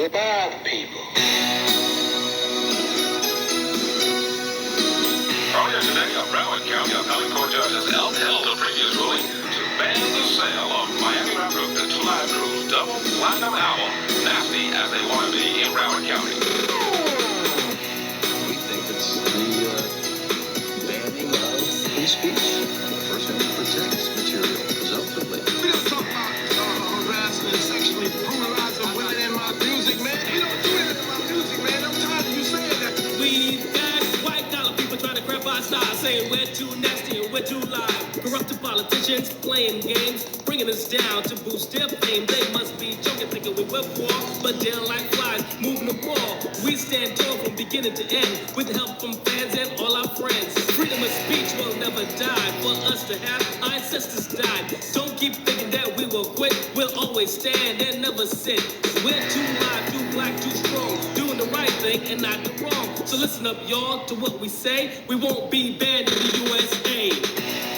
Bad people. Earlier today, a Broward County appellate court judges upheld a previous ruling to ban the sale of Miami rap group The Two Live Crew's double platinum album, Nasty as They Wanna Be, in Broward County. We think it's the banning of free speech. The First Amendment protects material, presumptively. We don't talk about harassing and sexually brutalizing women in my music, man. We don't do that in my music, man. I'm tired of you saying that. We've got white collar people trying to crap our style, saying we're too nasty and we're too live. Corrupted politicians playing games, bringing us down to boost their fame. They must be joking, thinking we were poor, but down like flies, moving the ball. We stand tall from beginning to end, with the help from fans and all our friends. Freedom of speech will never die. For us to have, our ancestors died. Don't keep thinking that we will quit. We'll always stand and never sit. We're too live, too black, too strong, doing the right thing and not the wrong. So listen up, y'all, to what we say. We won't be banned in the USA.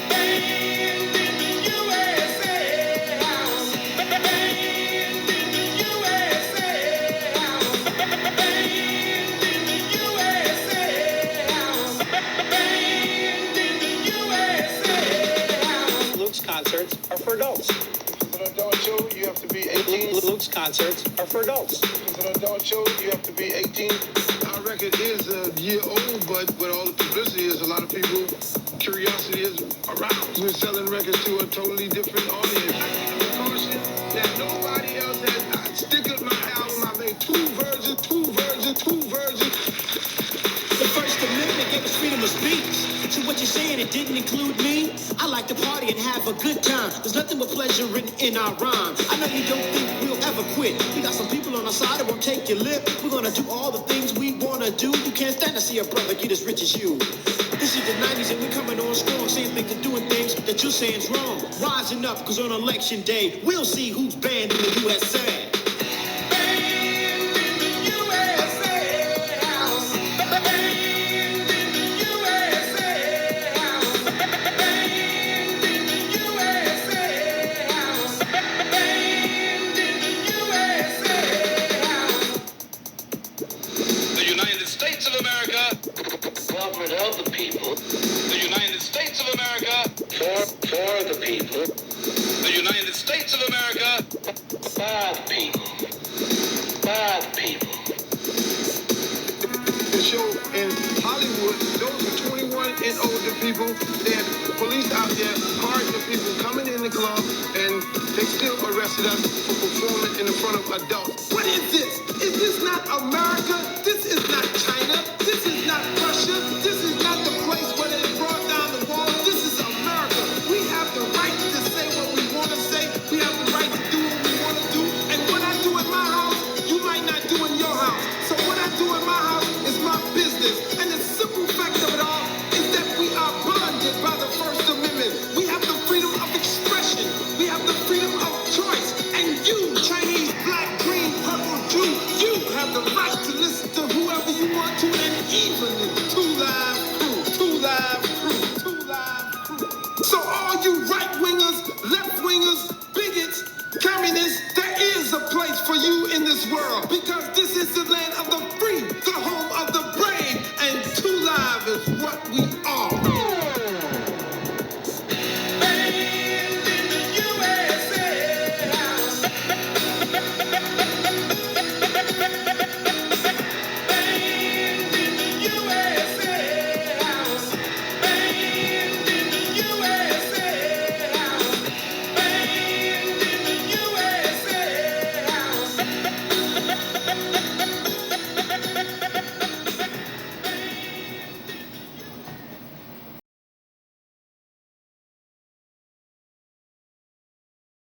Banned in the USA house. Banned in the USA house. Banned in the USA house. Banned in the USA house. Luke's concerts are for adults. If it's an adult show, you have to be 18. Luke's concerts are for adults. If it's an adult show, you have to be 18. Our record is a year old, but with all the publicity, is a lot of people, curiosity is aroused. We're selling records to a totally different audience. I give a caution that nobody else has. I stick with my album. I made two versions. The First Amendment gave us freedom of speech. So what you're saying, it didn't include me? I like to party and have a good time. There's nothing but pleasure written in our rhyme. I know you don't think we'll ever quit. We got some people on our side that won't take your lip. We're gonna do all the things we wanna do. You can't stand to see a brother get as rich as you. This is the 90s and we're coming on strong, saying things and doing things that you're saying's wrong. Rising up, cause on election day, we'll see who's banned in the USA. Government of the people. The United States of America. For the people. The United States of America. Bad people. Bad people. The show in Hollywood, those are 21 and older people. They had police out there harding the people coming in the club, and they still arrested us for performing in front of adults. What is this? Is this not America? This is not China. This is not Russia. This is not the place where they brought down the wall. This is America. We have the right to say what we want to say. We have the right to do what we want to do. And what I do in my house, you might not do in your house. So what I do in my house is my business. And the simple fact of it all is that we are bonded by the First Amendment. We have the freedom of expression. We have the freedom of choice. And you, Chinese, black, green, purple, Jew, you have the right to listen to whoever you want to, and even the Two Live Crew. So all you right-wingers, left-wingers, bigots, communists, there is a place for you in this world, because this is the land